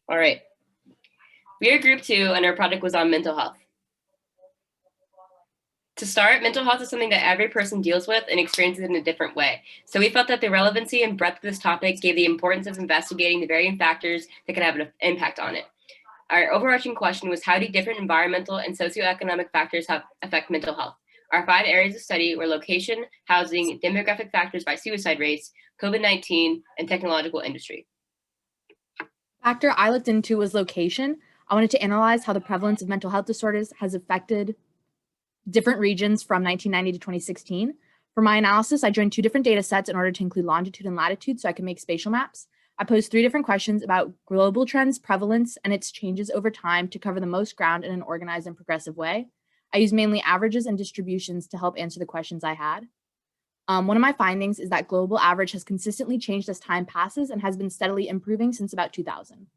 All right. We are group 2, and our project was on mental health. To start, mental health is something that every person deals with and experiences in a different way. So we felt that the relevancy and breadth of this topic gave the importance of investigating the varying factors that could have an impact on it. Our overarching question was, how do different environmental and socioeconomic factors affect mental health? Our 5 areas of study were location, housing, demographic factors by suicide rates, COVID-19, and technological industry. Factor I looked into was location. I wanted to analyze how the prevalence of mental health disorders has affected different regions from 1990 to 2016. For my analysis, I joined 2 different data sets in order to include longitude and latitude so I could make spatial maps. I posed 3 different questions about global trends, prevalence, and its changes over time to cover the most ground in an organized and progressive way. I used mainly averages and distributions to help answer the questions I had. One of my findings is that global average has consistently changed as time passes and has been steadily improving since about 2000.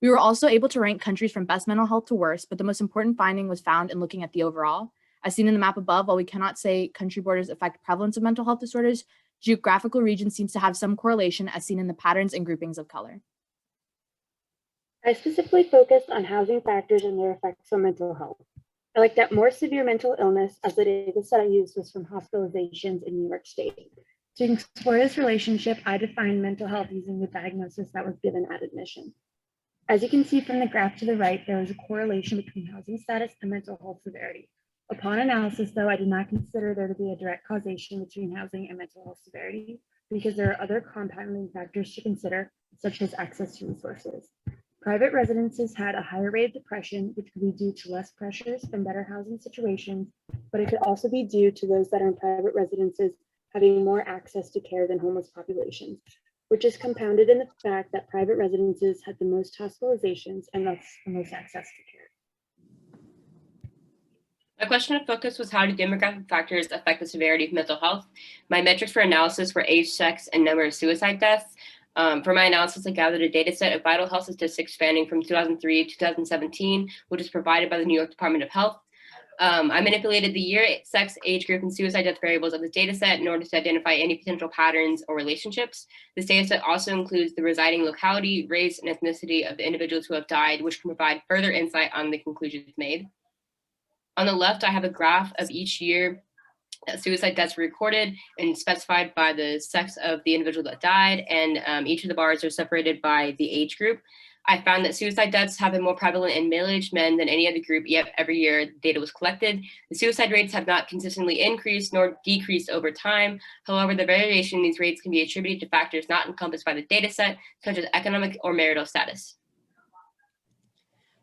We were also able to rank countries from best mental health to worst, but the most important finding was found in looking at the overall. As seen in the map above, while we cannot say country borders affect prevalence of mental health disorders, geographical region seems to have some correlation as seen in the patterns and groupings of color. I specifically focused on housing factors and their effects on mental health. I looked at more severe mental illness, as the data set I used was from hospitalizations in New York State. To explore this relationship, I defined mental health using the diagnosis that was given at admission. As you can see from the graph to the right, there is a correlation between housing status and mental health severity. Upon analysis, though, I did not consider there to be a direct causation between housing and mental health severity because there are other compounding factors to consider, such as access to resources. Private residences had a higher rate of depression, which could be due to less pressures and better housing situations, but it could also be due to those that are in private residences having more access to care than homeless populations, which is compounded in the fact that private residences had the most hospitalizations and thus the most access to care. My question of focus was, how do demographic factors affect the severity of mental health? My metrics for analysis were age, sex, and number of suicide deaths. For my analysis, I gathered a data set of vital health statistics spanning from 2003 to 2017, which is provided by the New York Department of Health. I manipulated the year, sex, age group, and suicide death variables of this data set in order to identify any potential patterns or relationships. This data set also includes the residing locality, race, and ethnicity of the individuals who have died, which can provide further insight on the conclusions made. On the left, I have a graph of each year that suicide deaths were recorded and specified by the sex of the individual that died, and each of the bars are separated by the age group. I found that suicide deaths have been more prevalent in middle-aged men than any other group, yet every year data was collected. The suicide rates have not consistently increased nor decreased over time. However, the variation in these rates can be attributed to factors not encompassed by the data set, such as economic or marital status.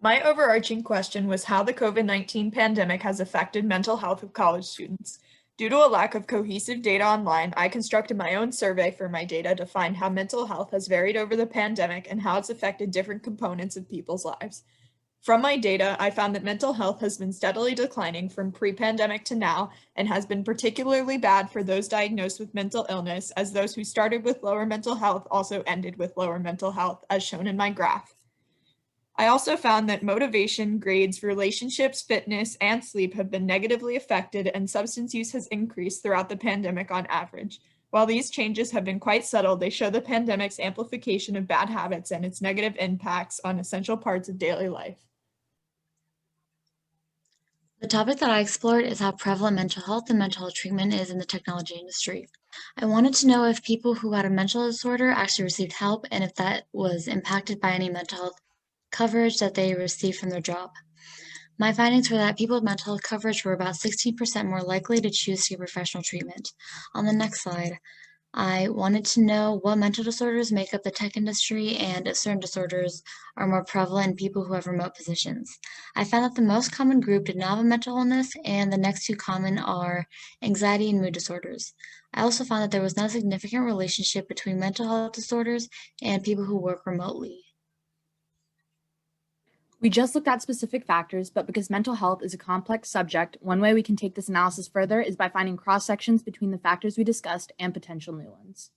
My overarching question was how the COVID-19 pandemic has affected mental health of college students. Due to a lack of cohesive data online, I constructed my own survey for my data to find how mental health has varied over the pandemic and how it's affected different components of people's lives. From my data, I found that mental health has been steadily declining from pre-pandemic to now and has been particularly bad for those diagnosed with mental illness, as those who started with lower mental health also ended with lower mental health, as shown in my graph. I also found that motivation, grades, relationships, fitness, and sleep have been negatively affected, and substance use has increased throughout the pandemic on average. While these changes have been quite subtle, they show the pandemic's amplification of bad habits and its negative impacts on essential parts of daily life. The topic that I explored is how prevalent mental health and mental health treatment is in the technology industry. I wanted to know if people who had a mental disorder actually received help and if that was impacted by any mental health coverage that they received from their job. My findings were that people with mental health coverage were about 16% more likely to choose to get professional treatment. On the next slide, I wanted to know what mental disorders make up the tech industry and if certain disorders are more prevalent in people who have remote positions. I found that the most common group did not have a mental illness, and the next 2 common are anxiety and mood disorders. I also found that there was not a significant relationship between mental health disorders and people who work remotely. We just looked at specific factors, but because mental health is a complex subject, one way we can take this analysis further is by finding cross-sections between the factors we discussed and potential new ones.